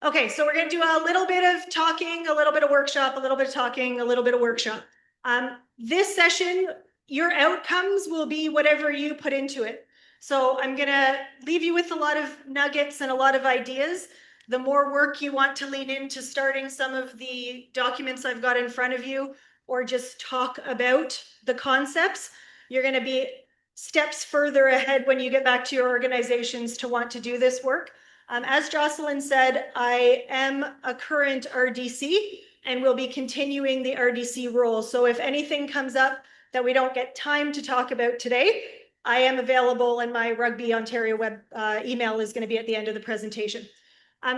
Okay, so we're going to do a little bit of talking, a little bit of workshop, a little bit of talking, a little bit of workshop. This session, your outcomes will be whatever you put into it. So I'm going to leave you with a lot of nuggets and a lot of ideas. The more work you want to lean into starting some of the documents I've got in front of you, or just talk about the concepts, you're going to be steps further ahead when you get back to your organizations to want to do this work. As Jocelyn said, I am a current RDC and will be continuing the RDC role. So if anything comes up that we don't get time to talk about today, I am available, and my Rugby Ontario web email is going to be at the end of the presentation.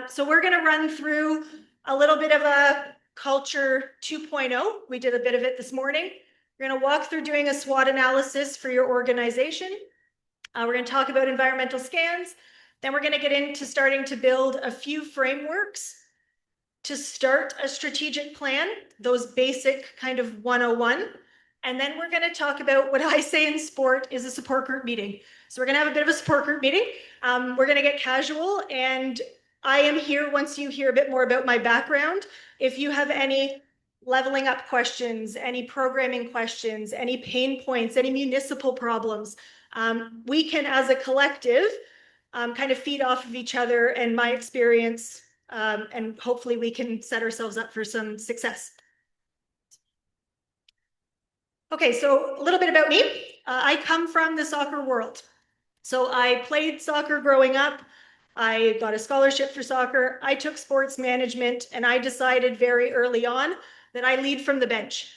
So we're going to run through a little bit of a culture 2.0. We did a bit of it this morning. We're going to walk through doing a SWOT analysis for your organization. We're going to talk about environmental scans. Then we're going to get into starting to build a few frameworks to start a strategic plan, those basic kind of 101. And then we're going to talk about what I say in sport is a support group meeting. So we're going to have a bit of a support group meeting. We're going to get casual, and I am here once you hear a bit more about my background. If you have any leveling up questions, any programming questions, any pain points, any municipal problems, we can, as a collective, kind of feed off of each other and my experience, and hopefully we can set ourselves up for some success. Okay, so a little bit about me. I come from the soccer world. So I played soccer growing up. I got a scholarship for soccer. I took sports management, and I decided very early on that I lead from the bench.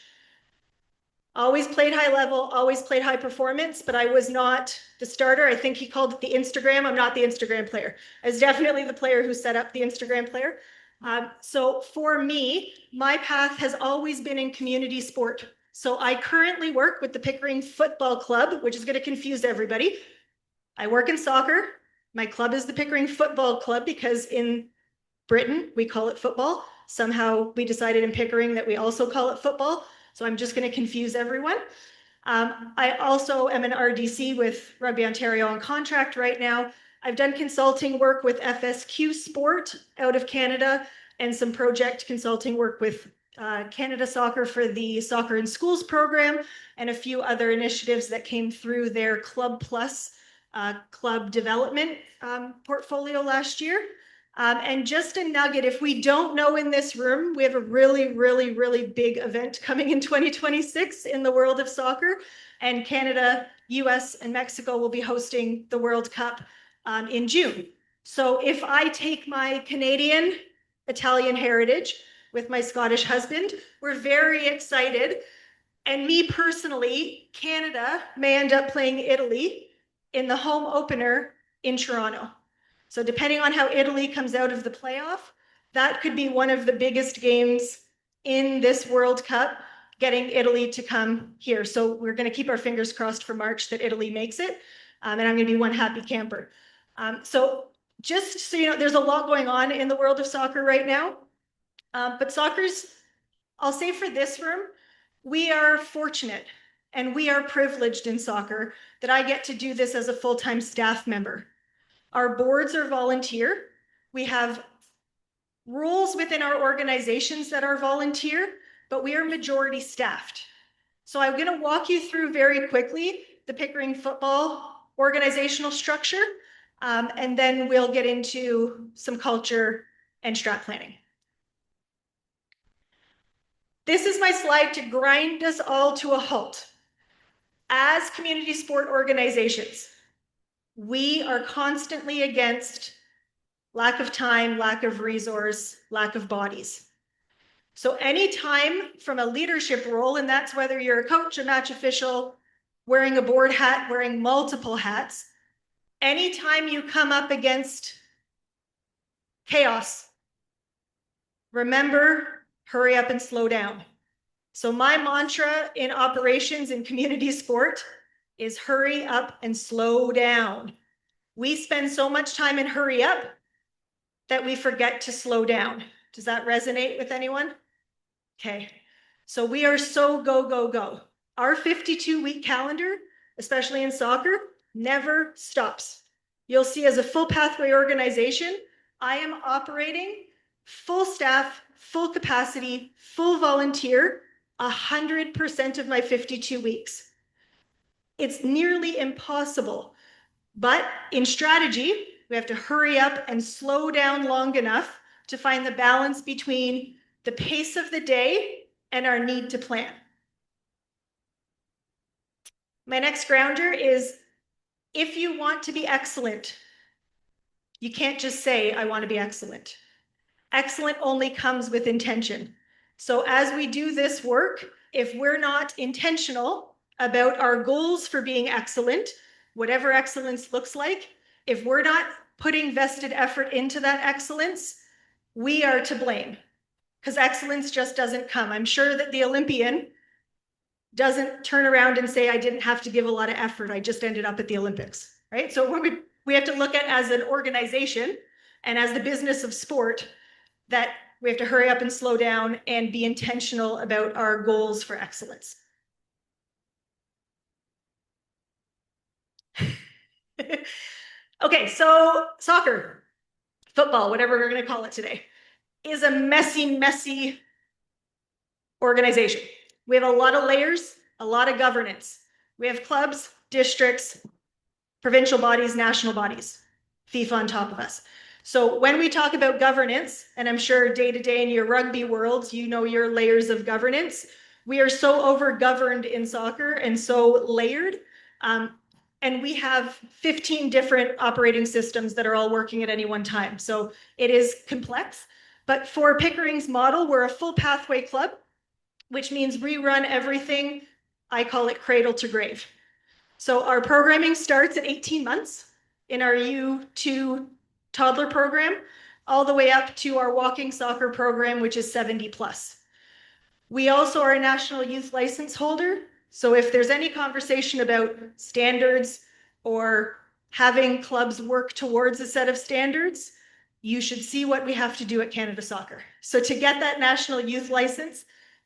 Always played high level, always played high performance, but I was not the starter. I think he called it the Instagram. I'm not the Instagram player. I was definitely the player who set up the Instagram player. So for me, my path has always been in community sport. So I currently work with the Pickering Football Club, which is going to confuse everybody. I work in soccer. My club is the Pickering Football Club because in Britain, we call it football. Somehow we decided in Pickering that we also call it football. So I'm just going to confuse everyone. I also am an RDC with Rugby Ontario on contract right now. I've done consulting work with FSQ Sport out of Canada and some project consulting work with Canada Soccer for the Soccer in Schools program and a few other initiatives that came through their Club Plus club development portfolio last year. And just a nugget, if we don't know in this room, we have a really, really, really big event coming in 2026 in the world of soccer. And Canada, US, and Mexico will be hosting the World Cup in June. So if I take my Canadian, Italian heritage with my Scottish husband, we're very excited. And me personally, Canada may end up playing Italy in the home opener in Toronto. So depending on how Italy comes out of the playoff, that could be one of the biggest games in this World Cup, getting Italy to come here. So we're going to keep our fingers crossed for March that Italy makes it. And I'm going to be one happy camper. So just so you know, there's a lot going on in the world of soccer right now. But soccer's, I'll say for this room, we are fortunate and we are privileged in soccer that I get to do this as a full-time staff member. Our boards are volunteer. We have roles within our organizations that are volunteer, but we are majority staffed. So I'm going to walk you through very quickly the Pickering football organizational structure, and then we'll get into some culture and strat planning. This is my slide to grind us all to a halt. As community sport organizations, we are constantly against lack of time, lack of resource, lack of bodies. So anytime from a leadership role, and that's whether you're a coach, a match official, wearing a board hat, wearing multiple hats, anytime you come up against chaos, remember, hurry up and slow down. So my mantra in operations and community sport is hurry up and slow down. We spend so much time in hurry up that we forget to slow down. Does that resonate with anyone? Okay, so we are so go, go, go. Our 52-week calendar, especially in soccer, never stops. You'll see as a full pathway organization, I am operating full staff, full capacity, full volunteer, 100% of my 52 weeks. It's nearly impossible. But in strategy, we have to hurry up and slow down long enough to find the balance between the pace of the day and our need to plan. My next grounder is, if you want to be excellent, you can't just say, I want to be excellent. Excellent only comes with intention. So as we do this work, if we're not intentional about our goals for being excellent, whatever excellence looks like, if we're not putting vested effort into that excellence, we are to blame, because excellence just doesn't come. I'm sure that the Olympian doesn't turn around and say, I didn't have to give a lot of effort, I just ended up at the Olympics, right? So we have to look at as an organization and as the business of sport, that we have to hurry up and slow down and be intentional about our goals for excellence. Okay, so soccer, football, whatever we're going to call it today, is a messy organization. We have a lot of layers, a lot of governance. We have clubs, districts, provincial bodies, national bodies, FIFA on top of us. So when we talk about governance, and I'm sure day to day in your rugby worlds, you know your layers of governance, we are so over-governed in soccer and so layered. And we have 15 different operating systems that are all working at any one time. So it is complex. But for Pickering's model, we're a full pathway club, which means we run everything, I call it cradle to grave. So our programming starts at 18 months in our U2 toddler program, all the way up to our walking soccer program, which is 70 plus. We also are a national youth license holder. So if there's any conversation about standards or having clubs work towards a set of standards, you should see what we have to do at Canada Soccer. So to get that national youth license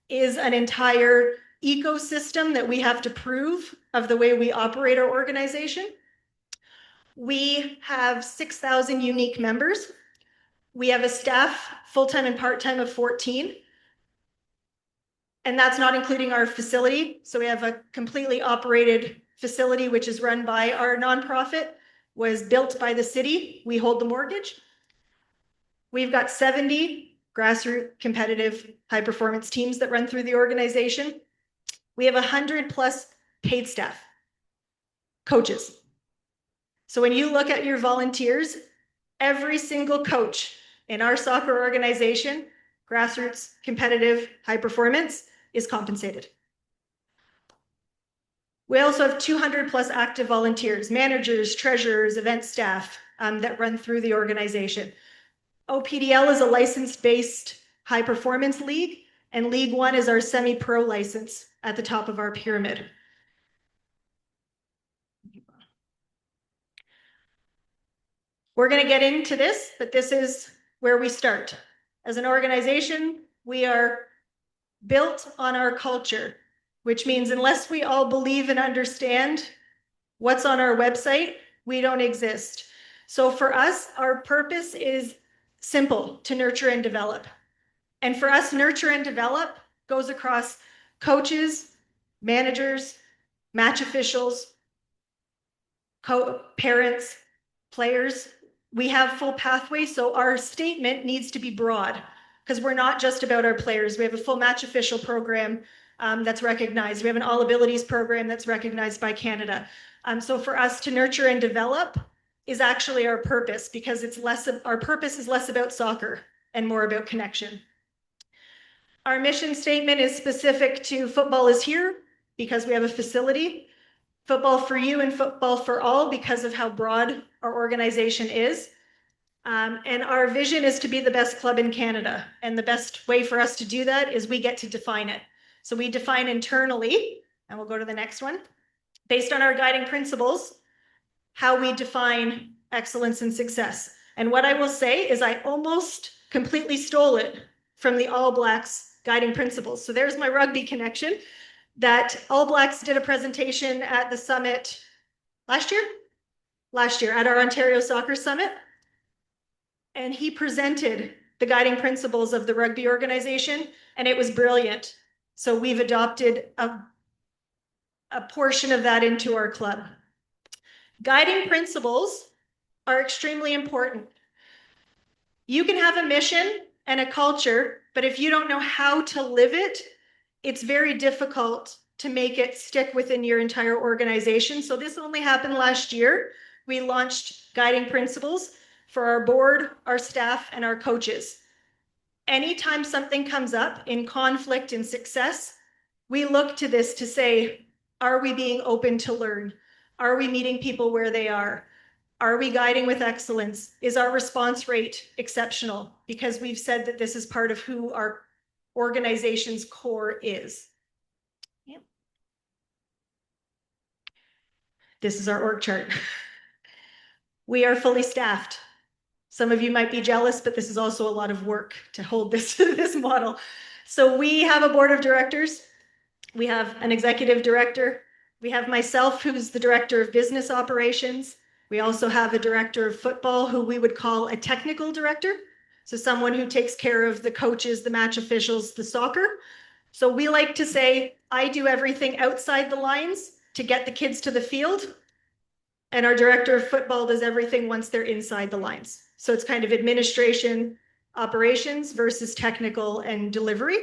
is an entire ecosystem that we have to prove of the way we operate our organization. We have 6,000 unique members. We have a staff, full-time and part-time, of 14. And that's not including our facility. So we have a completely operated facility, which is run by our nonprofit, was built by the city. We hold the mortgage. We've got 70 grassroots competitive high performance teams that run through the organization. We have 100 plus paid staff, coaches. So when you look at your volunteers, every single coach in our soccer organization, grassroots competitive high performance, is compensated. We also have 200 plus active volunteers, managers, treasurers, event staff that run through the organization. OPDL is a license-based high performance league, and League One is our semi-pro license at the top of our pyramid. We're going to get into this, but this is where we start. As an organization, we are built on our culture, which means unless we all believe and understand what's on our website, we don't exist. So for us, our purpose is simple: to nurture and develop. And for us, nurture and develop goes across coaches, managers, match officials, parents, players. We have full pathways, so our statement needs to be broad, because we're not just about our players. We have a full match official program that's recognized. We have an all abilities program that's recognized by Canada. So for us, to nurture and develop is actually our purpose, because our purpose is less about soccer and more about connection. Our mission statement is specific to football is here, because we have a facility. Football for you and football for all, because of how broad our organization is. And our vision is to be the best club in Canada. And the best way for us to do that is we get to define it. So we define internally, and we'll go to the next one, based on our guiding principles, how we define excellence and success. And what I will say is I almost completely stole it from the All Blacks guiding principles. So there's my rugby connection. That All Blacks did a presentation at the summit last year at our Ontario Soccer Summit. And he presented the guiding principles of the rugby organization, and it was brilliant. So we've adopted a portion of that into our club. Guiding principles are extremely important. You can have a mission and a culture, but if you don't know how to live it, it's very difficult to make it stick within your entire organization. So this only happened last year. We launched guiding principles for our board, our staff, and our coaches. Anytime something comes up in conflict and success, we look to this to say, are we being open to learn? Are we meeting people where they are? Are we guiding with excellence? Is our response rate exceptional? Because we've said that this is part of who our organization's core is. Yep. This is our org chart. We are fully staffed. Some of you might be jealous, but this is also a lot of work to hold this model. So we have a board of directors. We have an executive director. We have myself, who's the director of business operations. We also have a director of football, who we would call a technical director. So someone who takes care of the coaches, the match officials, the soccer. So we like to say, I do everything outside the lines to get the kids to the field. And our director of football does everything once they're inside the lines. So it's kind of administration, operations versus technical and delivery.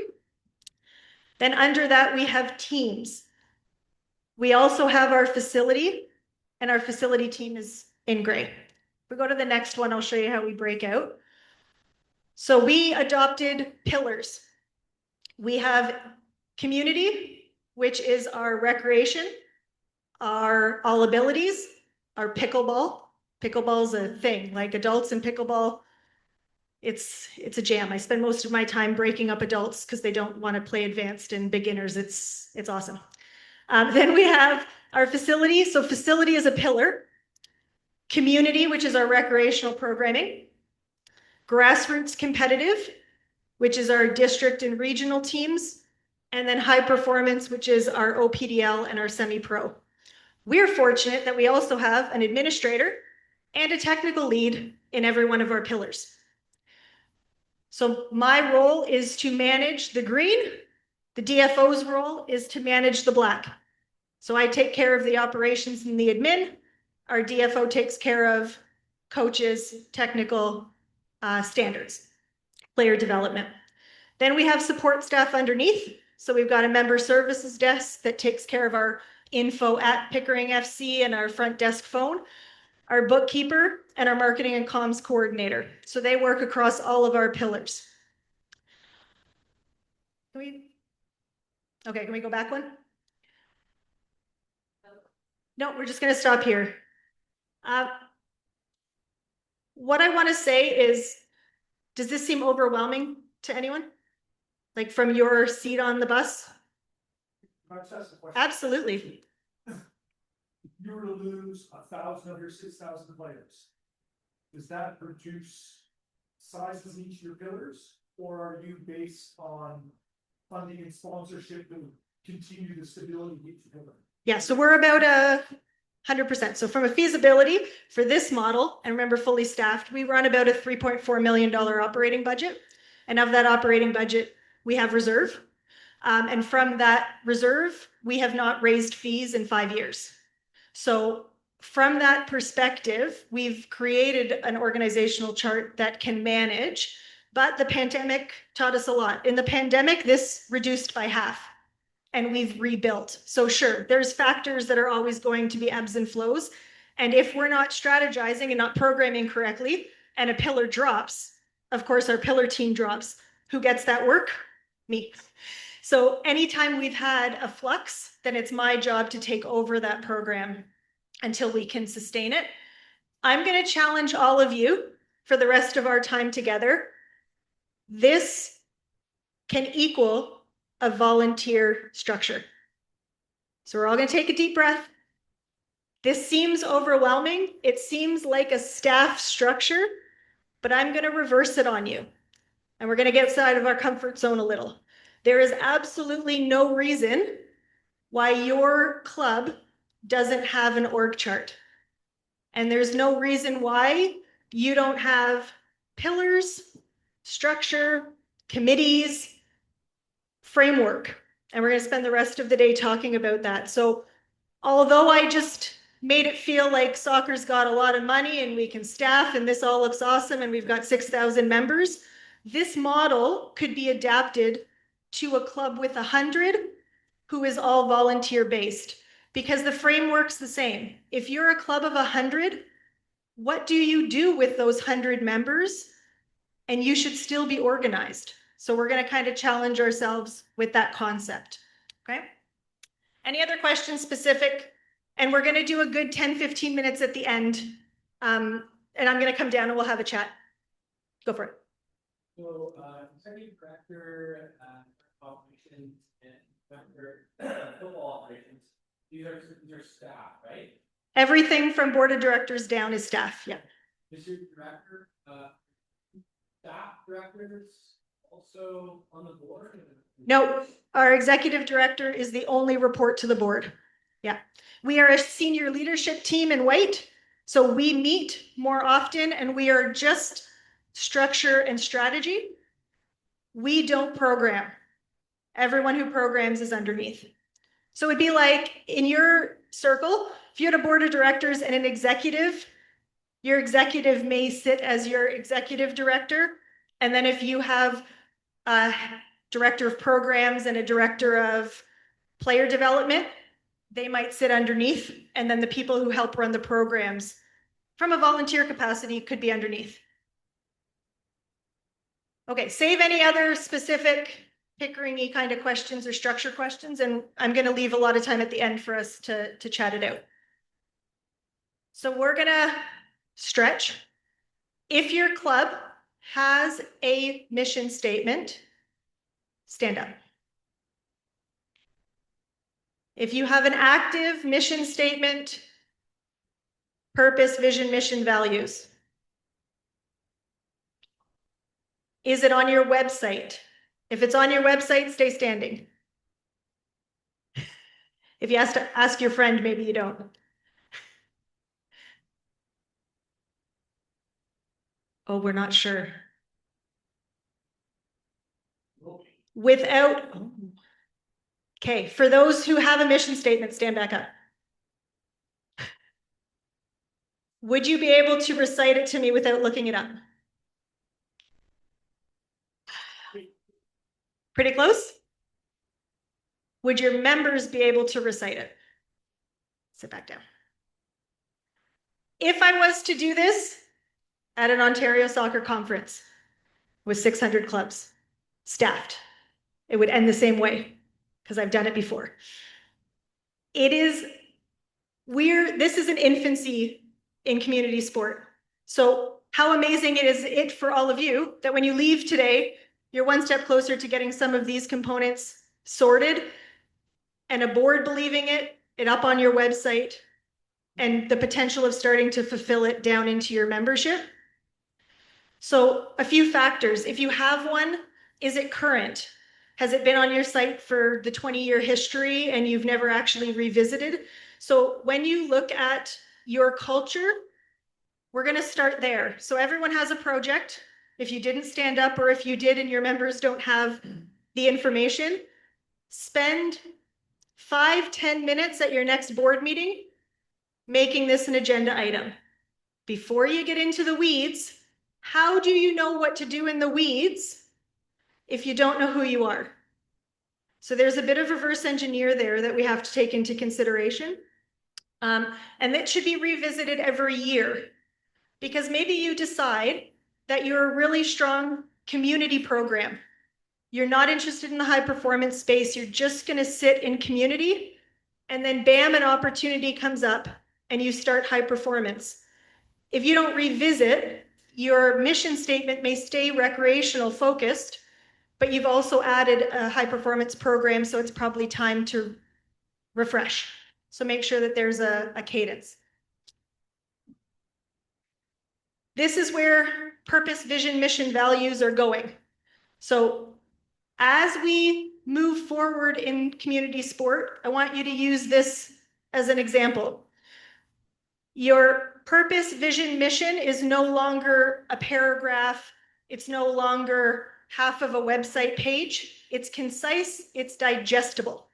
Then under that, we have teams. We also have our facility, and our facility team is in gray. If we go to the next one, I'll show you how we break out. So we adopted pillars. We have community, which is our recreation, our all abilities, our pickleball. Pickleball's a thing, like adults in pickleball. It's a jam. I spend most of my time breaking up adults because they don't want to play advanced and beginners. It's awesome. Then we have our facility. So facility is a pillar. Community, which is our recreational programming. Grassroots competitive, which is our district and regional teams. And then high performance, which is our OPDL and our semi-pro. We're fortunate that we also have an administrator and a technical lead in every one of our pillars. So my role is to manage the green. The DFO's role is to manage the black. So I take care of the operations and the admin. Our DFO takes care of coaches, technical standards, player development. Then we have support staff underneath. So we've got a member services desk that takes care of our info at Pickering FC and our front desk phone, our bookkeeper, and our marketing and comms coordinator. So they work across all of our pillars. Can we go back one? No, we're just going to stop here. What I want to say is, does this seem overwhelming to anyone? Like from your seat on the bus? Absolutely. If you were to lose 1,000 of your 6,000 players, does that reduce size of each of your pillars, or are you based on funding and sponsorship to continue the stability of each pillar? Yeah, so we're about 100%. So from a feasibility for this model, and remember fully staffed, we run about a $3.4 million operating budget. And of that operating budget, we have reserve. And from that reserve, we have not raised fees in 5 years. So from that perspective, we've created an organizational chart that can manage, but the pandemic taught us a lot. In the pandemic, this reduced by half and we've rebuilt. So sure, there's factors that are always going to be ebbs and flows. And if we're not strategizing and not programming correctly and a pillar drops, of course, our pillar team drops. Who gets that work? Me. So anytime we've had a flux, then it's my job to take over that program until we can sustain it. I'm going to challenge all of you for the rest of our time together. This can equal a volunteer structure. So we're all going to take a deep breath. This seems overwhelming. It seems like a staff structure, but I'm going to reverse it on you. And we're going to get outside of our comfort zone a little. There is absolutely no reason why your club doesn't have an org chart. And there's no reason why you don't have pillars, structure, committees, framework. And we're going to spend the rest of the day talking about that. So although I just made it feel like soccer's got a lot of money and we can staff and this all looks awesome and we've got 6,000 members, this model could be adapted to a club with 100 who is all volunteer based, because the framework's the same. If you're a club of 100, what do you do with those 100 members? And you should still be organized. So we're going to kind of challenge ourselves with that concept. Okay. Any other questions specific? And we're going to do a good 10-15 minutes at the end. And I'm going to come down and we'll have a chat. Go for it. So, executive director, operations and director, football operations, these are staff, right? Everything from board of directors down is staff. Yeah. Is your director, staff directors also on the board? No, our executive director is the only report to the board. Yeah. We are a senior leadership team in white. So we meet more often and we are just structure and strategy. We don't program. Everyone who programs is underneath. So it'd be like in your circle, if you had a board of directors and an executive, your executive may sit as your executive director. And then if you have a director of programs and a director of player development, they might sit underneath. And then the people who help run the programs from a volunteer capacity could be underneath. Okay, save any other specific Pickering-y kind of questions or structure questions, and I'm going to leave a lot of time at the end for us to chat it out. So we're going to stretch. If your club has a mission statement, stand up. If you have an active mission statement, purpose, vision, mission, values, is it on your website? If it's on your website, stay standing. If you have to ask your friend, maybe you don't. Oh, we're not sure. Without, oh. Okay, for those who have a mission statement, stand back up. Would you be able to recite it to me without looking it up? Pretty close? Would your members be able to recite it? Sit back down. If I was to do this at an Ontario soccer conference with 600 clubs staffed, it would end the same way because I've done it before. This is an infancy in community sport. So how amazing is it for all of you that when you leave today, you're one step closer to getting some of these components sorted and a board believing it up on your website, and the potential of starting to fulfill it down into your membership. So a few factors. If you have one, is it current? Has it been on your site for the 20-year history and you've never actually revisited? So when you look at your culture, we're going to start there. So everyone has a project. If you didn't stand up, or if you did and your members don't have the information, spend 5-10 minutes at your next board meeting making this an agenda item. Before you get into the weeds, how do you know what to do in the weeds if you don't know who you are? So there's a bit of reverse engineer there that we have to take into consideration. And that should be revisited every year, because maybe you decide that you're a really strong community program. You're not interested in the high performance space. You're just going to sit in community, and then bam, an opportunity comes up and you start high performance. If you don't revisit, your mission statement may stay recreational focused, but you've also added a high performance program, so it's probably time to refresh. So make sure that there's a cadence. This is where purpose, vision, mission, values are going. So as we move forward in community sport, I want you to use this as an example. Your purpose, vision, mission is no longer a paragraph It's no longer half of a website page. It's concise, it's digestible.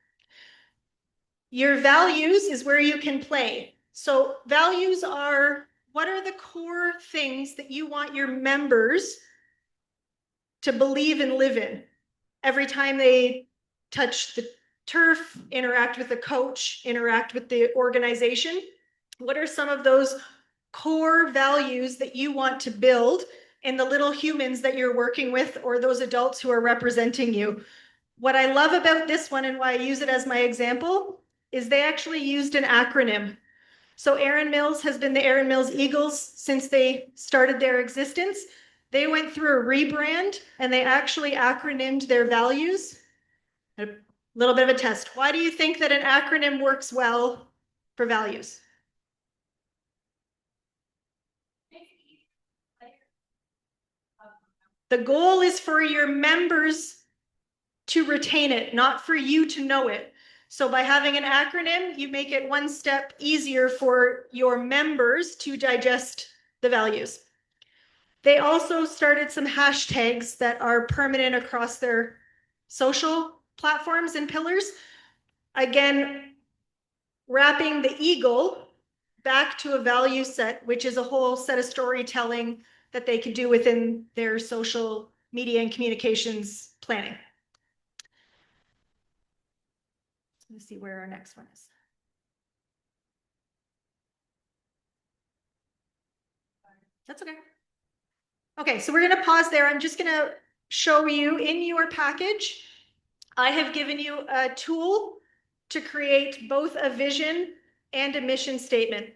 Your values is where you can play. So values are, what are the core things that you want your members to believe and live in every time they touch the turf, interact with the coach, interact with the organization? What are some of those core values that you want to build in the little humans that you're working with, or those adults who are representing you? What I love about this one and why I use it as my example is they actually used an acronym. So Aaron Mills has been the Aaron Mills Eagles since they started their existence. They went through a rebrand and they actually acronymed their values. A little bit of a test. Why do you think that an acronym works well for values? The goal is for your members to retain it, not for you to know it. So by having an acronym, you make it one step easier for your members to digest the values. They also started some hashtags that are permanent across their social platforms and pillars. Again, wrapping the eagle back to a value set, which is a whole set of storytelling that they can do within their social media and communications planning. Let's see where our next one is. That's okay. Okay, so we're going to pause there. I'm just going to show you in your package. I have given you a tool to create both a vision and a mission statement.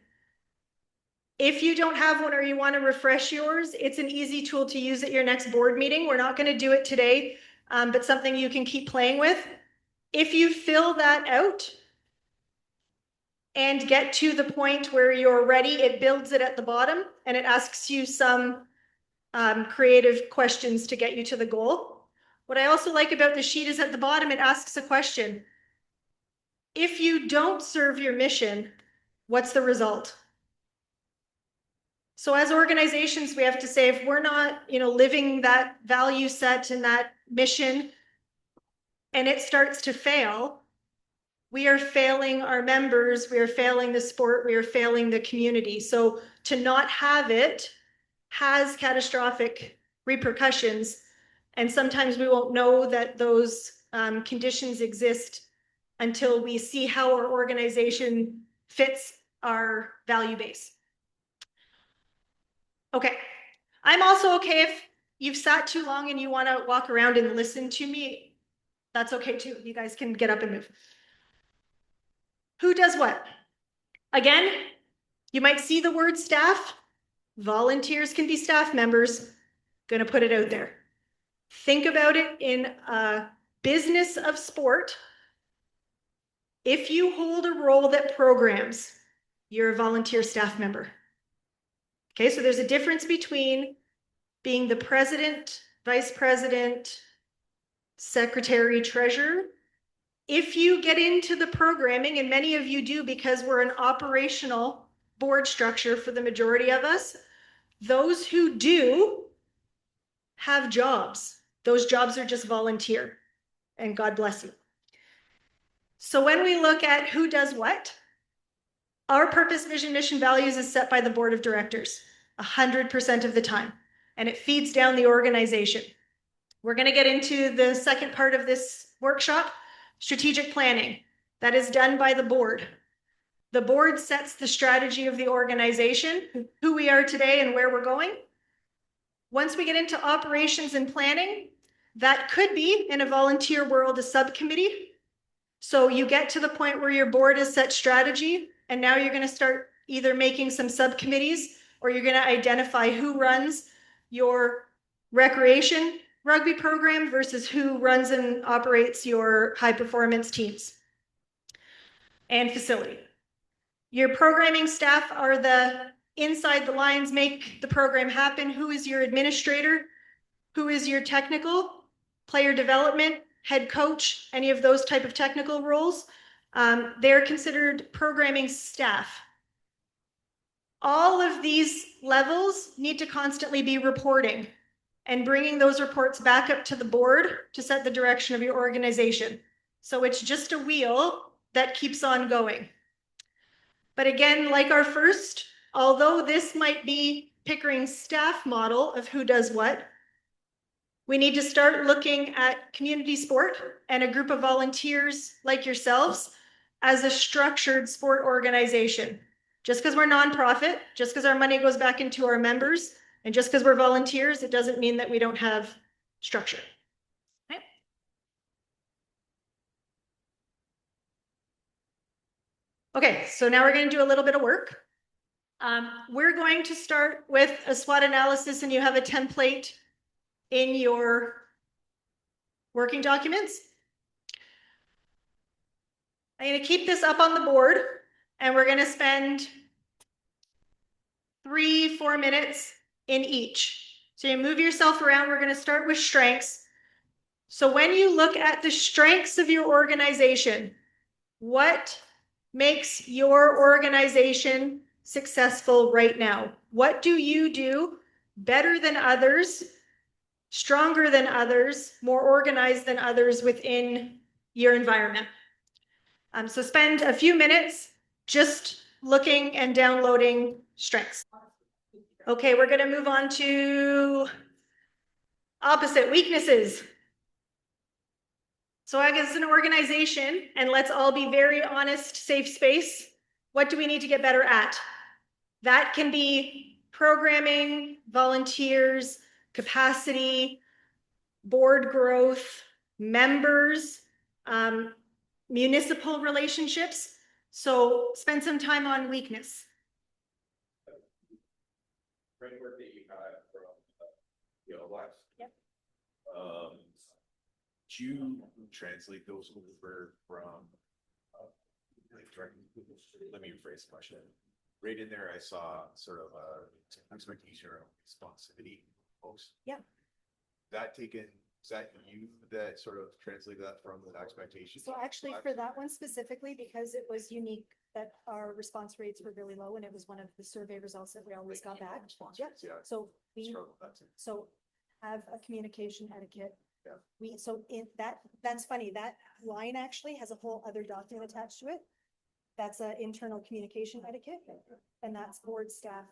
If you don't have one or you want to refresh yours, it's an easy tool to use at your next board meeting. We're not going to do it today, but something you can keep playing with. If you fill that out and get to the point where you're ready, it builds it at the bottom and it asks you some creative questions to get you to the goal. What I also like about the sheet is at the bottom, it asks a question. If you don't serve your mission, what's the result? So as organizations, we have to say, if we're not, living that value set and that mission, and it starts to fail, we are failing our members, we are failing the sport, we are failing the community. So to not have it has catastrophic repercussions. And sometimes we won't know that those conditions exist until we see how our organization fits our value base. Okay, I'm also okay if you've sat too long and you want to walk around and listen to me. That's okay too. You guys can get up and move. Who does what? Again, you might see the word staff. Volunteers can be staff members. Going to put it out there. Think about it in a business of sport. If you hold a role that programs, you're a volunteer staff member. Okay, so there's a difference between being the president, vice president, secretary, treasurer. If you get into the programming, and many of you do because we're an operational board structure for the majority of us, those who do have jobs. Those jobs are just volunteer, and God bless you. So when we look at who does what, our purpose, vision, mission, values is set by the board of directors 100% of the time, and it feeds down the organization. We're going to get into the second part of this workshop, strategic planning. That is done by the board. The board sets the strategy of the organization, who we are today and where we're going. Once we get into operations and planning, that could be, in a volunteer world, a subcommittee. So you get to the point where your board has set strategy, and now you're going to start either making some subcommittees, or you're going to identify who runs your recreation rugby program versus who runs and operates your high performance teams and facility. Your programming staff are the inside the lines, make the program happen. Who is your administrator? Who is your technical, player development, head coach, any of those type of technical roles? They're considered programming staff. All of these levels need to constantly be reporting. and bringing those reports back up to the board to set the direction of your organization. So it's just a wheel that keeps on going. But again, like our first, although this might be Pickering's staff model of who does what, we need to start looking at community sport and a group of volunteers like yourselves as a structured sport organization. Just because we're nonprofit, just because our money goes back into our members, and just because we're volunteers, it doesn't mean that we don't have structure. Okay. Okay, so now we're going to do a little bit of work. We're going to start with a SWOT analysis, and you have a template in your working documents. I'm going to keep this up on the board, and we're going to spend 3-4 minutes in each. So you move yourself around. We're going to start with strengths. So when you look at the strengths of your organization, what makes your organization successful right now? What do you do better than others, stronger than others, more organized than others within your environment? So spend a few minutes just looking and downloading strengths. Okay, we're going to move on to opposite, weaknesses. So as an organization, and let's all be very honest, safe space, what do we need to get better at? That can be programming, volunteers, capacity, board growth, members, municipal relationships. So spend some time on weakness. Framework that you got from Life. Yep. Do you translate those over from let me rephrase the question. Right in there, I saw sort of a expectation or responsibility post. Yep. Is that you that sort of translated that from the expectation? So actually for that one specifically, because it was unique that our response rates were really low and it was one of the survey results that we always got back. Yep. Yeah. So we, Struggle with that too. so have a communication etiquette. Yeah. So in that's funny, that line actually has a whole other document attached to it. That's an internal communication etiquette, and that's board staff.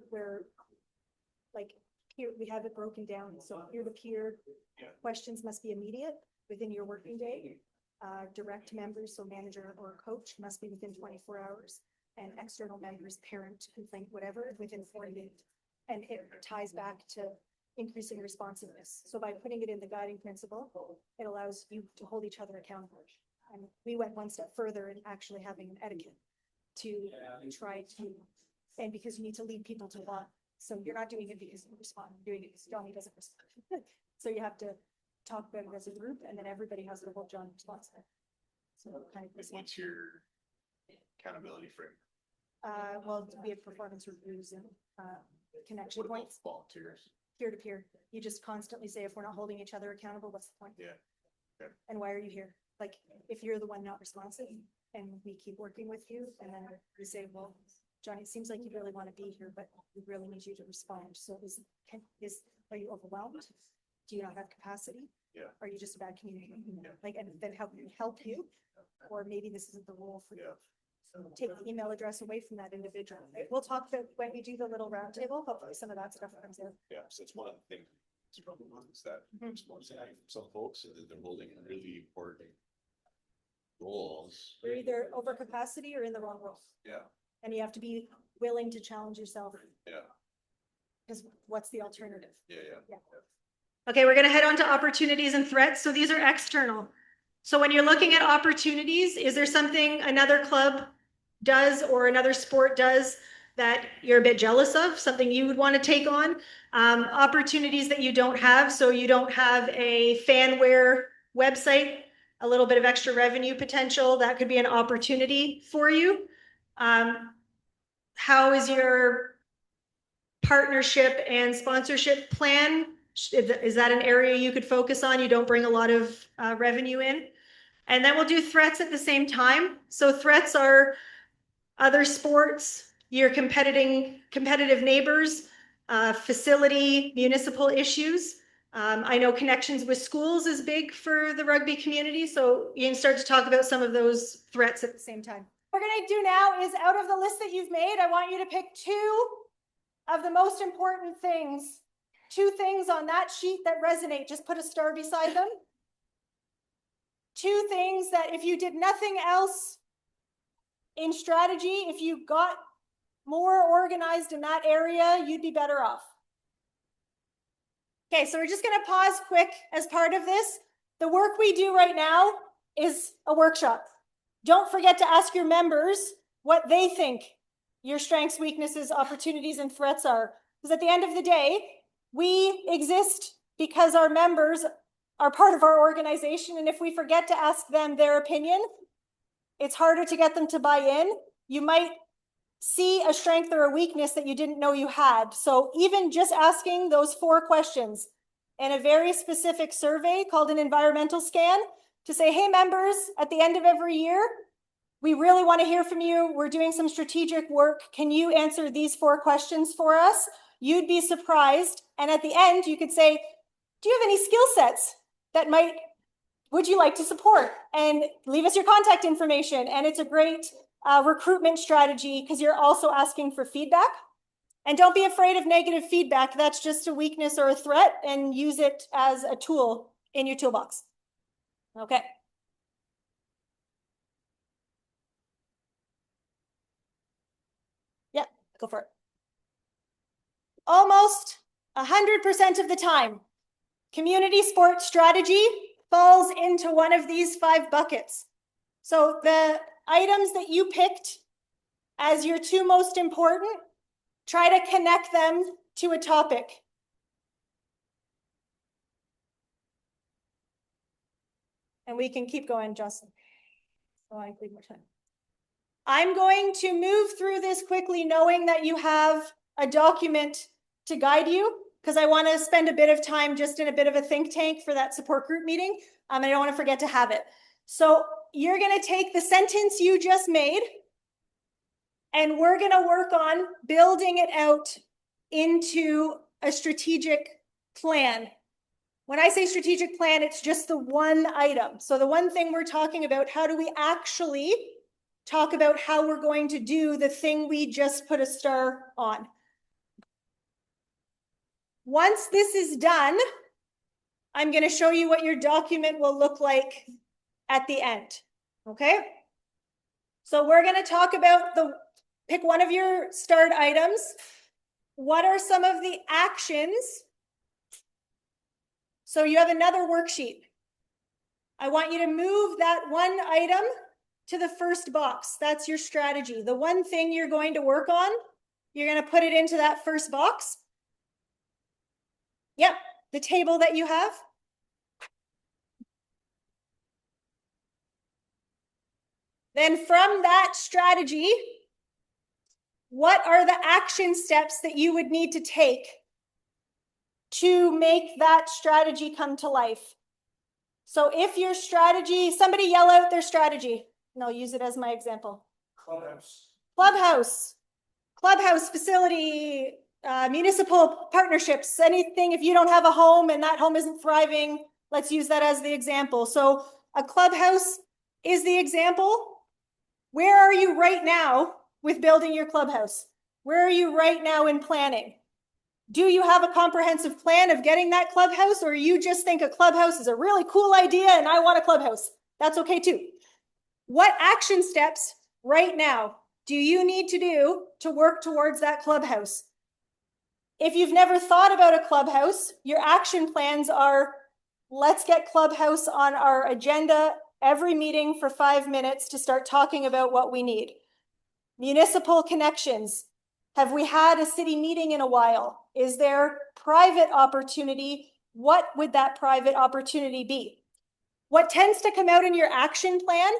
Where like here we have it broken down. So peer-to-peer questions must be immediate within your working day. Direct members, so manager or coach, must be within 24 hours. And external members, parent, complaint, whatever, within 48. And it ties back to increasing responsiveness. So by putting it in the guiding principle, it allows you to hold each other accountable. And we went one step further in actually having an etiquette to try to, and because you need to lead people to want. So you're not doing it because you respond, you're doing it because Johnny doesn't respond. So you have to talk about it as a group, and then everybody has to hold Johnny responsible. So kind of this one. What's your accountability frame? Well, we have performance reviews and connection What about points, volunteers? peer to peer. You just constantly say, if we're not holding each other accountable, what's the point? Yeah. Okay. And why are you here? Like, if you're the one not responsive and we keep working with you, and then we say, well, Johnny, it seems like you really want to be here, but we really need you to respond. So are you overwhelmed? Do you not have capacity? Yeah. Are you just a bad communicator? Yeah. Like, and then help you, or maybe this isn't the role for you. Yeah. So take the email address away from that individual. We'll talk about when we do the little roundtable, hopefully some of that stuff comes in. Yeah, so it's one of the things is that Mhm. responsibility from some folks is that they're holding really important roles. You're either over capacity or in the wrong role. Yeah, And you have to be willing to challenge yourself, yeah, because what's the alternative? yeah. Okay, we're going to head on to opportunities and threats. So these are external. So when you're looking at opportunities, is there something another club does or another sport does that you're a bit jealous of, something you would want to take on? Opportunities that you don't have. So you don't have a fanware website, a little bit of extra revenue potential. That could be an opportunity for you. How is your partnership and sponsorship plan? Is that an area you could focus on? You don't bring a lot of revenue in. And then we'll do threats at the same time. So threats are other sports, your competitive neighbors, facility, municipal issues. I know connections with schools is big for the rugby community, so you can start to talk about some of those threats at the same time. What we're going to do now is, out of the list that you've made, I want you to pick two of the most important things, two things on that sheet that resonate. Just put a star beside them. Two things that if you did nothing else in strategy, if you got more organized in that area, you'd be better off. Okay, so we're just going to pause quick as part of this. The work we do right now is a workshop. Don't forget to ask your members what they think your strengths, weaknesses, opportunities, and threats are. Because at the end of the day, we exist because our members are part of our organization. And if we forget to ask them their opinion, it's harder to get them to buy in. You might see a strength or a weakness that you didn't know you had. So even just asking those 4 questions in a very specific survey called an environmental scan to say, hey, members, at the end of every year, we really want to hear from you. We're doing some strategic work. Can you answer these 4 questions for us? You'd be surprised. And at the end, you could say, do you have any skill sets that would you like to support? And leave us your contact information. And it's a great recruitment strategy because you're also asking for feedback. And don't be afraid of negative feedback. That's just a weakness or a threat, and use it as a tool in your toolbox. Okay. Yeah, go for it. Almost 100% of the time, community sports strategy falls into one of these 5 buckets. So the items that you picked as your 2 most important, try to connect them to a topic. And we can keep going, Justin. So I need more time. I'm going to move through this quickly, knowing that you have a document to guide you, because I want to spend a bit of time just in a bit of a think tank for that support group meeting. And I don't want to forget to have it. So you're going to take the sentence you just made, and we're going to work on building it out into a strategic plan. When I say strategic plan, it's just the one item. So the one thing we're talking about, how do we actually talk about how we're going to do the thing we just put a star on? Once this is done, I'm going to show you what your document will look like at the end. Okay? So we're going to talk about pick one of your start items. What are some of the actions? So you have another worksheet. I want you to move that one item to the first box. That's your strategy. The one thing you're going to work on, you're going to put it into that first box. Yep, the table that you have. Then from that strategy, what are the action steps that you would need to take to make that strategy come to life? So if your strategy, somebody yell out their strategy, and I'll use it as my example. Clubhouse. Clubhouse. Clubhouse, facility, municipal partnerships, anything. If you don't have a home and that home isn't thriving, let's use that as the example. So a clubhouse is the example. Where are you right now with building your clubhouse? Where are you right now in planning? Do you have a comprehensive plan of getting that clubhouse, or you just think a clubhouse is a really cool idea and I want a clubhouse? That's okay too. What action steps right now do you need to do to work towards that clubhouse? If you've never thought about a clubhouse, your action plans are, let's get clubhouse on our agenda every meeting for 5 minutes to start talking about what we need. Municipal connections. Have we had a city meeting in a while? Is there private opportunity? What would that private opportunity be? What tends to come out in your action plan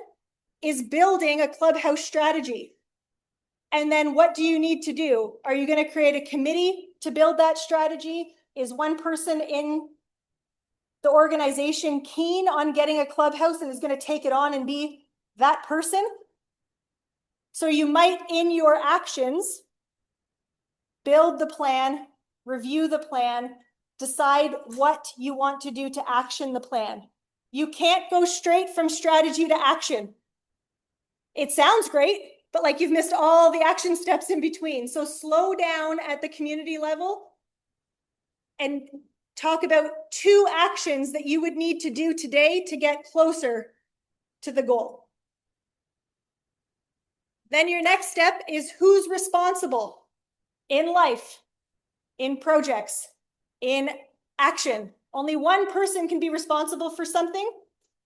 is building a clubhouse strategy. And then what do you need to do? Are you going to create a committee to build that strategy? Is one person in the organization keen on getting a clubhouse and is going to take it on and be that person? So you might, in your actions, build the plan review the plan, decide what you want to do to action the plan. You can't go straight from strategy to action. It sounds great, but like you've missed all the action steps in between. So slow down at the community level and talk about 2 actions that you would need to do today to get closer to the goal. Then your next step is who's responsible in life, in projects, in action. Only one person can be responsible for something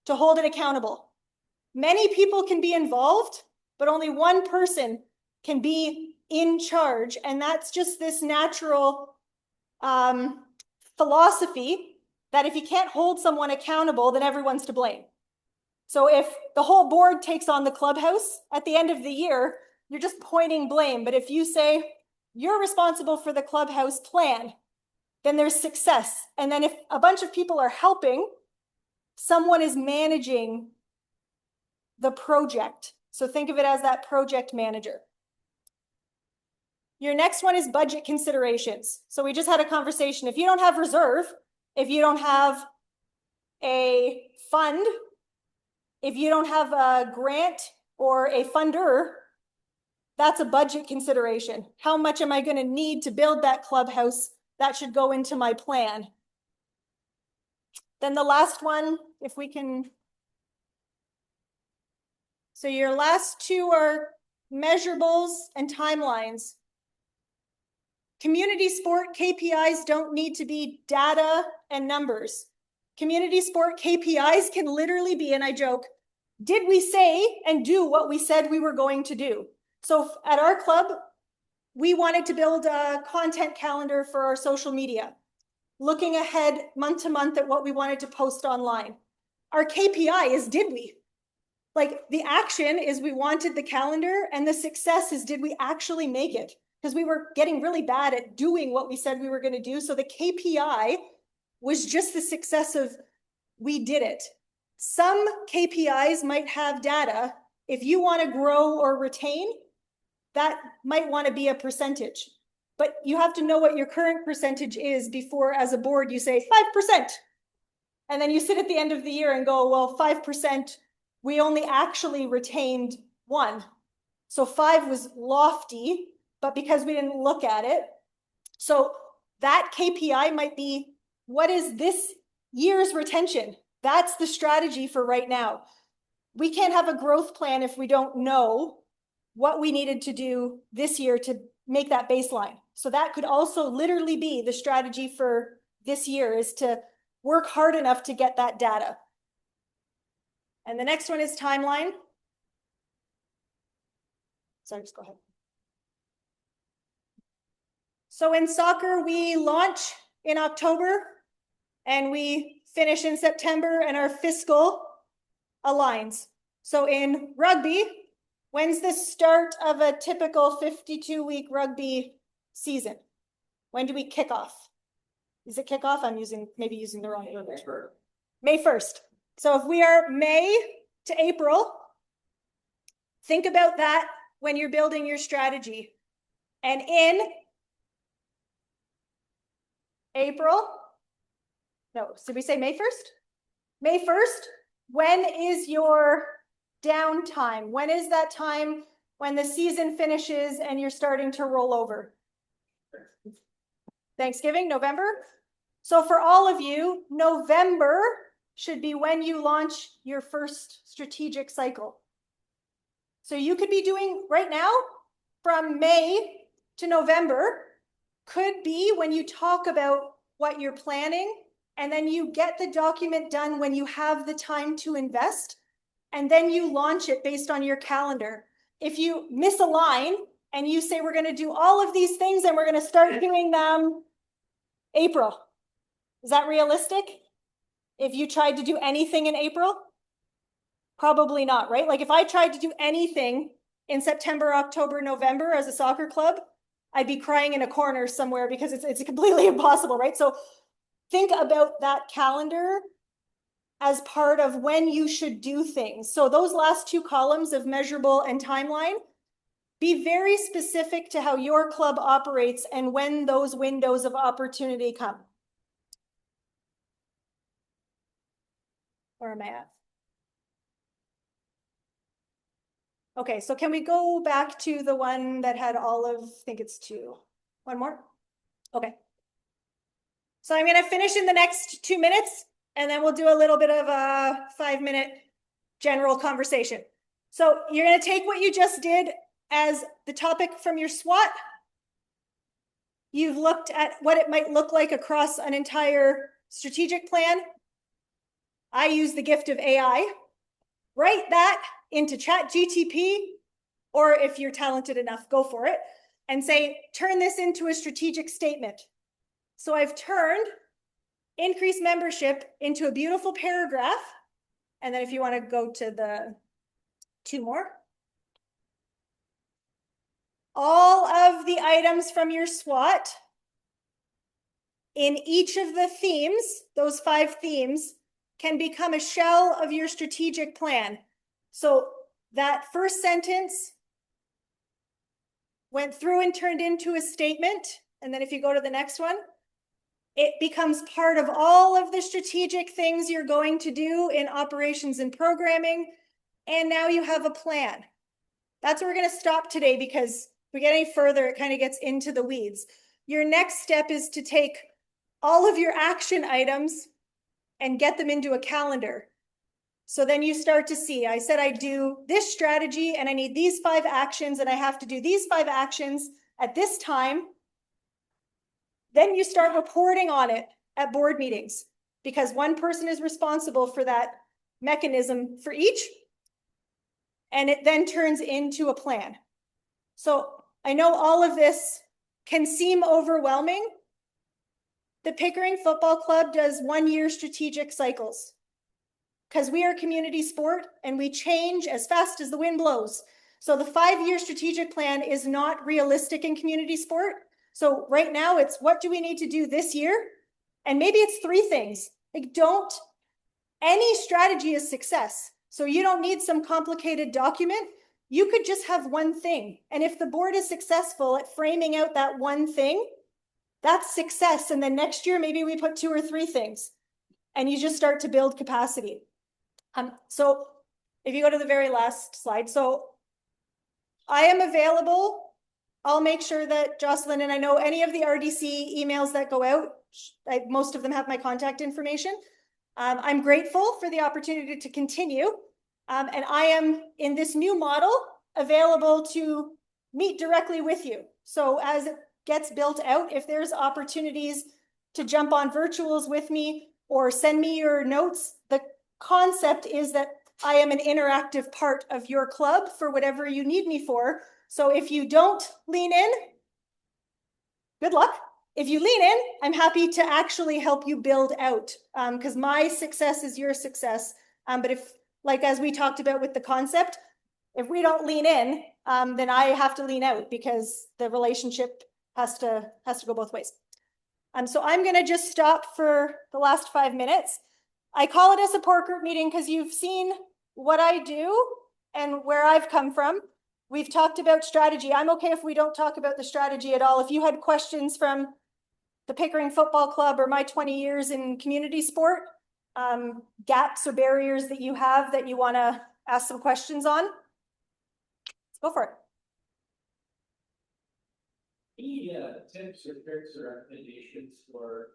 to hold it accountable. Many people can be involved, but only one person can be in charge. And that's just this natural philosophy that if you can't hold someone accountable, then everyone's to blame. So if the whole board takes on the clubhouse at the end of the year, you're just pointing blame. But if you say you're responsible for the clubhouse plan, then there's success. And then if a bunch of people are helping, someone is managing the project. So think of it as that project manager. Your next one is budget considerations. So we just had a conversation. If you don't have reserve, if you don't have a fund, if you don't have a grant or a funder, that's a budget consideration. How much am I going to need to build that clubhouse? That should go into my plan. Then the last one, if we can. So your last 2 are measurables and timelines. Community sport KPIs don't need to be data and numbers. Community sport KPIs can literally be, and I joke, did we say and do what we said we were going to do? So at our club, we wanted to build a content calendar for our social media, looking ahead month to month at what we wanted to post online. Our KPI is, did we? Like the action is we wanted the calendar, and the success is, did we actually make it? Because we were getting really bad at doing what we said we were going to do. So the KPI was just the success of we did it. Some KPIs might have data. If you want to grow or retain, that might want to be a percentage. But you have to know what your current percentage is before, as a board, you say 5%. And then you sit at the end of the year and go, well, 5%, we only actually retained 1. So 5 was lofty, but because we didn't look at it. So that KPI might be, what is this year's retention? That's the strategy for right now. We can't have a growth plan if we don't know what we needed to do this year to make that baseline. So that could also literally be the strategy for this year, is to work hard enough to get that data. And the next one is timeline. Sorry, just go ahead. So in soccer, we launch in October and we finish in September, and our fiscal aligns. So in rugby, when's the start of a typical 52-week rugby season? When do we kick off? Is it kickoff? I'm maybe using the wrong word. May 1st. So if we are May to April, think about that when you're building your strategy. And in April, no, did we say May 1st? May 1st, when is your downtime? When is that time when the season finishes and you're starting to roll over? Thanksgiving, November? So for all of you, November should be when you launch your first strategic cycle. So you could be doing right now from May to November, could be when you talk about what you're planning, and then you get the document done when you have the time to invest, and then you launch it based on your calendar. If you misalign and you say, we're going to do all of these things and we're going to start doing them April, is that realistic? If you tried to do anything in April? Probably not, right? Like if I tried to do anything in September, October, November as a soccer club, I'd be crying in a corner somewhere because it's completely impossible, right? So think about that calendar as part of when you should do things. So those last 2 columns of measurable and timeline, Be very specific to how your club operates and when those windows of opportunity come. Where am I at? Okay, so can we go back to the one that had all of, I think it's 2. One more? Okay. So I'm going to finish in the next 2 minutes, and then we'll do a little bit of a 5-minute general conversation. So you're going to take what you just did as the topic from your SWOT. You've looked at what it might look like across an entire strategic plan. I use the gift of AI. Write that into ChatGPT, or if you're talented enough, go for it, and say, turn this into a strategic statement. So I've turned increased membership into a beautiful paragraph. And then if you want to go to the 2 more. All of the items from your SWOT in each of the themes, those 5 themes, can become a shell of your strategic plan. So that first sentence went through and turned into a statement. And then if you go to the next one, it becomes part of all of the strategic things you're going to do in operations and programming. And now you have a plan. That's where we're going to stop today, because if we get any further, it kind of gets into the weeds. Your next step is to take all of your action items and get them into a calendar. So then you start to see, I said I do this strategy and I need these 5 actions and I have to do these 5 actions at this time. Then you start reporting on it at board meetings, because one person is responsible for that mechanism for each. And it then turns into a plan. So I know all of this can seem overwhelming. The Pickering Football Club does 1-year strategic cycles, because we are a community sport and we change as fast as the wind blows. So the 5-year strategic plan is not realistic in community sport. So right now it's, what do we need to do this year? And maybe it's 3 things. Like, any strategy is success. So you don't need some complicated document. You could just have one thing. And if the board is successful at framing out that one thing, that's success. And then next year, maybe we put 2 or 3 things and you just start to build capacity. So if you go to the very last slide, so I am available. I'll make sure that Jocelyn, and I know any of the RDC emails that go out, most of them have my contact information. I'm grateful for the opportunity to continue. And I am, in this new model, available to meet directly with you. So as it gets built out, if there's opportunities to jump on virtuals with me or send me your notes, the concept is that I am an interactive part of your club for whatever you need me for. So if you don't lean in, good luck. If you lean in, I'm happy to actually help you build out, because my success is your success. But if, like, as we talked about with the concept, if we don't lean in, then I have to lean out, because the relationship has to go both ways. So I'm going to just stop for the last 5 minutes. I call it a support group meeting because you've seen what I do and where I've come from. We've talked about strategy. I'm okay if we don't talk about the strategy at all. If you had questions from the Pickering Football Club or my 20 years in community sport, gaps or barriers that you have that you want to ask some questions on, let's go for it. Any tips or tricks or recommendations for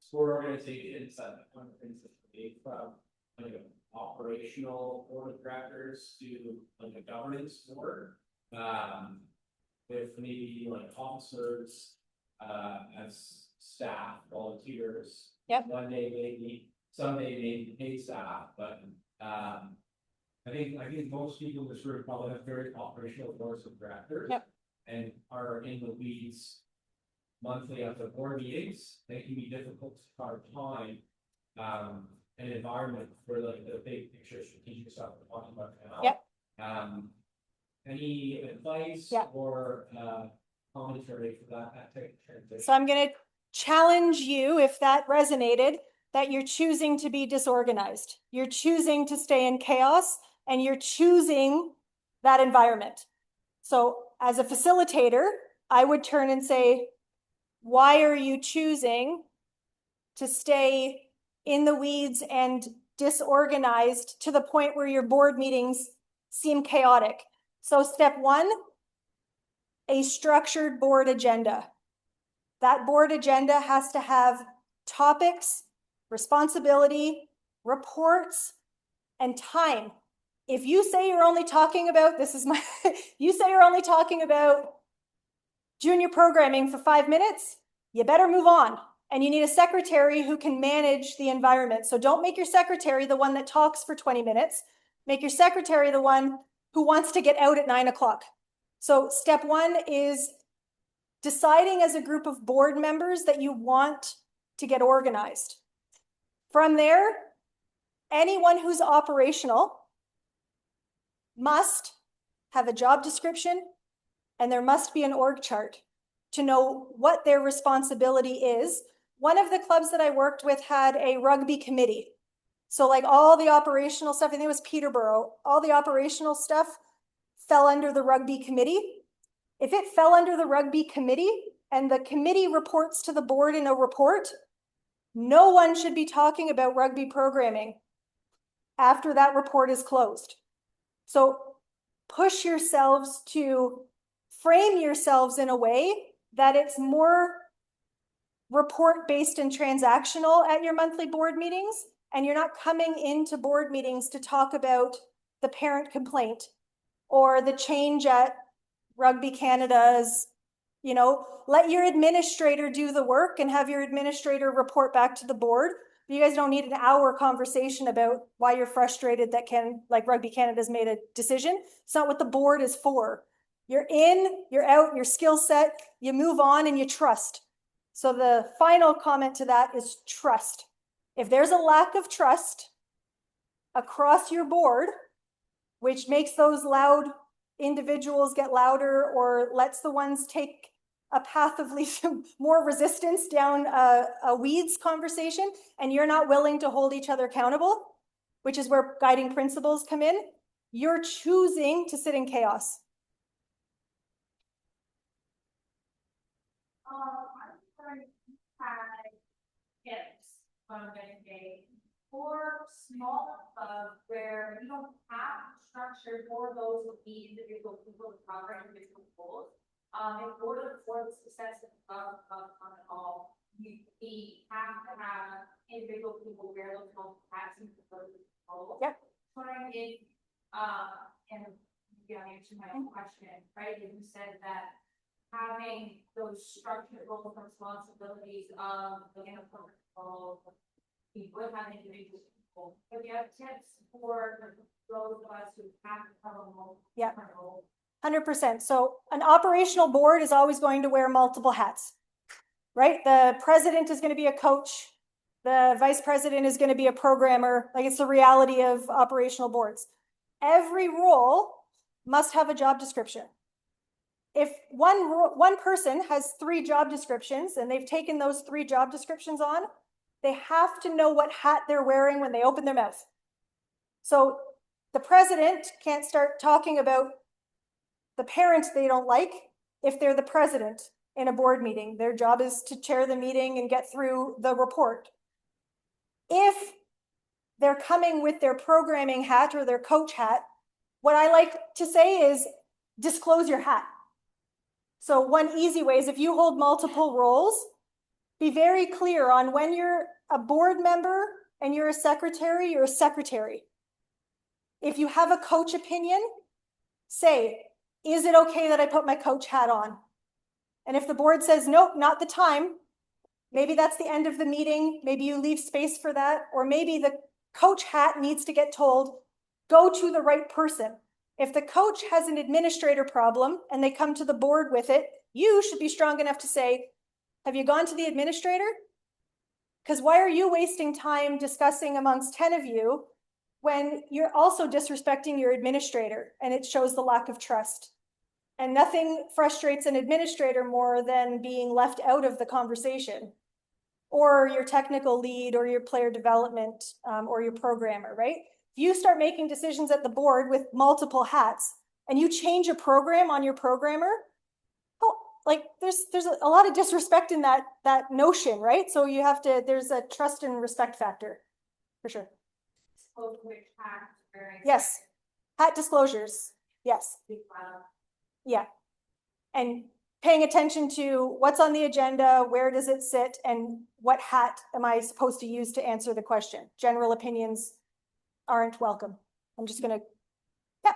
sport organizations that one of the things that they from like an operational board of directors to like a governance board, with maybe like officers as staff, volunteers. Yep. One day maybe, someday maybe paid staff, but I think most people in this room probably have very operational boards of directors. Yep. And are in the weeds monthly at the board meetings. They can be difficult to carve time, an environment for like the big picture strategic stuff we're talking about now. Yep. Any advice or commentary for that type of transition? So I'm going to challenge you, if that resonated, that you're choosing to be disorganized. You're choosing to stay in chaos, and you're choosing that environment. So as a facilitator, I would turn and say, why are you choosing to stay in the weeds and disorganized to the point where your board meetings seem chaotic? So step one, a structured board agenda. That board agenda has to have topics, responsibility, reports, and time. If you say you're only talking about, you say you're only talking about junior programming for 5 minutes, you better move on. And you need a secretary who can manage the environment. So don't make your secretary the one that talks for 20 minutes. Make your secretary the one who wants to get out at 9 o'clock. So step one is deciding as a group of board members that you want to get organized. From there, anyone who's operational must have a job description, and there must be an org chart to know what their responsibility is. One of the clubs that I worked with had a rugby committee. So like all the operational stuff, I think it was Peterborough, all the operational stuff fell under the rugby committee. If it fell under the rugby committee and the committee reports to the board in a report, no one should be talking about rugby programming after that report is closed. So push yourselves to frame yourselves in a way that it's more report-based and transactional at your monthly board meetings, and you're not coming into board meetings to talk about the parent complaint or the change at Rugby Canada's, let your administrator do the work and have your administrator report back to the board. You guys don't need an hour conversation about why you're frustrated that Rugby Canada's made a decision. It's not what the board is for. You're in, you're out, your skill set, you move on and you trust. So the final comment to that is trust. If there's a lack of trust across your board, which makes those loud individuals get louder or lets the ones take a path of least more resistance down a weeds conversation, and you're not willing to hold each other accountable, which is where guiding principles come in, you're choosing to sit in chaos. For small clubs where you don't have structure for those with the individual people to cover individual goals. In order for the success of on it all, we have to have individual people wear those goals, passing those goals. Yep. Trying in, and you answer my question, right? You said that having those structured roles and responsibilities of the goal. We would have individual people, but you have tips for those of us who have to cover multiple. Yeah, 100%. So an operational board is always going to wear multiple hats, right? The president is going to be a coach. The vice president is going to be a programmer. Like, it's the reality of operational boards. Every role must have a job description. If one person has 3 job descriptions and they've taken those 3 job descriptions on, they have to know what hat they're wearing when they open their mouth. So the president can't start talking about the parent they don't like if they're the president in a board meeting. Their job is to chair the meeting and get through the report. If they're coming with their programming hat or their coach hat, what I like to say is disclose your hat. So one easy way is, if you hold multiple roles, be very clear on when you're a board member and you're a secretary, you're a secretary. If you have a coach opinion, say, is it okay that I put my coach hat on? And if the board says, nope, not the time, maybe that's the end of the meeting. Maybe you leave space for that. Or maybe the coach hat needs to get told, go to the right person. If the coach has an administrator problem and they come to the board with it, you should be strong enough to say, have you gone to the administrator? Because why are you wasting time discussing amongst 10 of you when you're also disrespecting your administrator, and it shows the lack of trust? And nothing frustrates an administrator more than being left out of the conversation, or your technical lead, or your player development, or your programmer, right? If you start making decisions at the board with multiple hats, and you change a program on your programmer, oh, like there's a lot of disrespect in that notion, right? So you have to, there's a trust and respect factor, for sure. Yes, hat disclosures, yes. Yeah, and paying attention to what's on the agenda, where does it sit, and what hat am I supposed to use to answer the question? General opinions aren't welcome. I'm just gonna, yeah.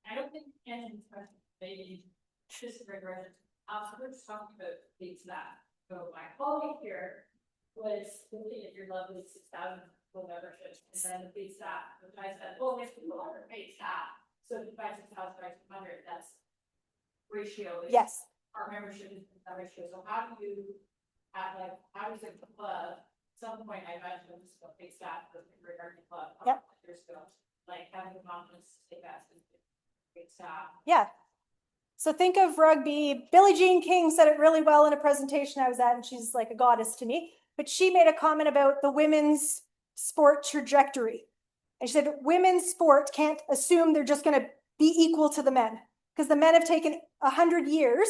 I don't think Anthony's question, maybe just regret. So we're just talking about things that. So my colleague here was looking at your lovely 6,000 full memberships, and then the big staff, which I said, well, if people are paid staff, so if you buy 6,000 by 200, that's ratio. Yes. Our membership is that ratio. So how do you, how does the club? At some point, I imagine I'm just going to big staff regarding the club. Yep. Years ago, like having the confidence to take that to big staff. Yeah. So think of rugby. Billie Jean King said it really well in a presentation I was at, and she's like a goddess to me. But she made a comment about the women's sport trajectory. And she said women's sport can't assume they're just going to be equal to the men, because the men have taken 100 years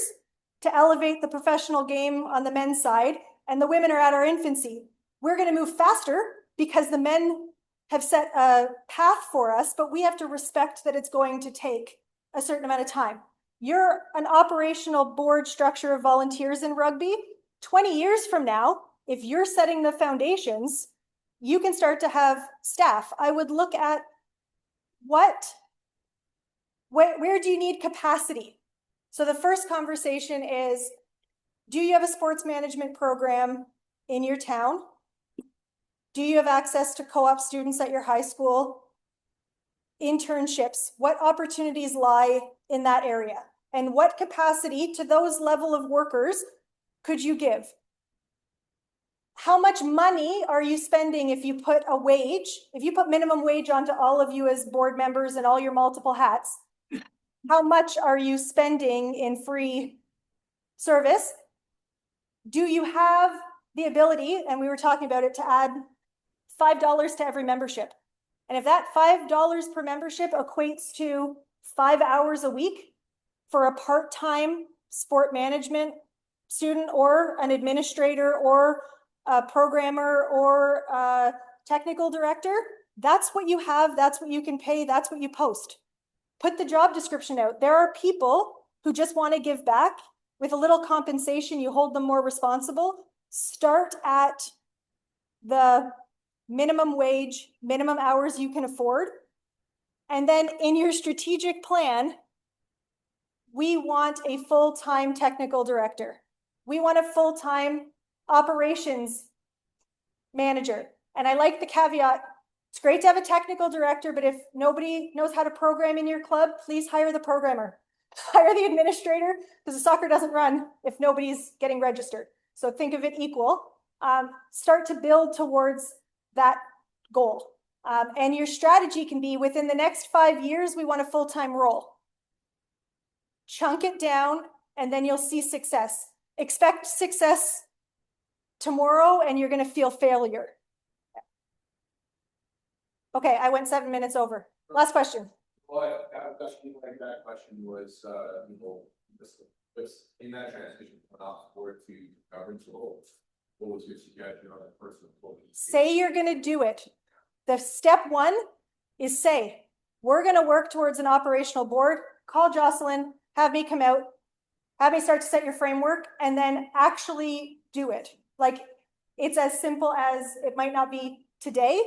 to elevate the professional game on the men's side, and the women are at our infancy. We're going to move faster because the men have set a path for us, but we have to respect that it's going to take a certain amount of time. You're an operational board structure of volunteers in rugby. 20 years from now, if you're setting the foundations, you can start to have staff. I would look at where do you need capacity? So the first conversation is, do you have a sports management program in your town? Do you have access to co-op students at your high school? Internships, what opportunities lie in that area? And what capacity to those level of workers could you give? How much money are you spending if you put a wage, if you put minimum wage onto all of you as board members and all your multiple hats? How much are you spending in free service? Do you have the ability, and we were talking about it, to add $5 to every membership? And if that $5 per membership equates to 5 hours a week for a part-time sport management student or an administrator or a programmer or a technical director, that's what you have, that's what you can pay, that's what you post. Put the job description out. There are people who just want to give back. With a little compensation, you hold them more responsible. Start at the minimum wage, minimum hours you can afford. And then in your strategic plan, we want a full-time technical director. We want a full-time operations manager. And I like the caveat, it's great to have a technical director, but if nobody knows how to program in your club, please hire the programmer. Hire the administrator, because the soccer doesn't run if nobody's getting registered. So think of it equal. Start to build towards that goal. And your strategy can be, within the next 5 years, we want a full-time role. Chunk it down, and then you'll see success. Expect success tomorrow, and you're going to feel failure. Okay, I went 7 minutes over. Last question. Well, that question was, in that transition from off board to governance role, what was your suggestion on that person? Say you're going to do it. The step one is say, we're going to work towards an operational board. Call Jocelyn, have me come out, have me start to set your framework, and then actually do it. Like, it's as simple as, it might not be today,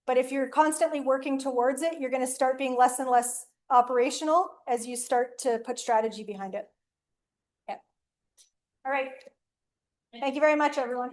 but if you're constantly working towards it, you're going to start being less and less operational as you start to put strategy behind it. Yeah. All right. Thank you very much, everyone.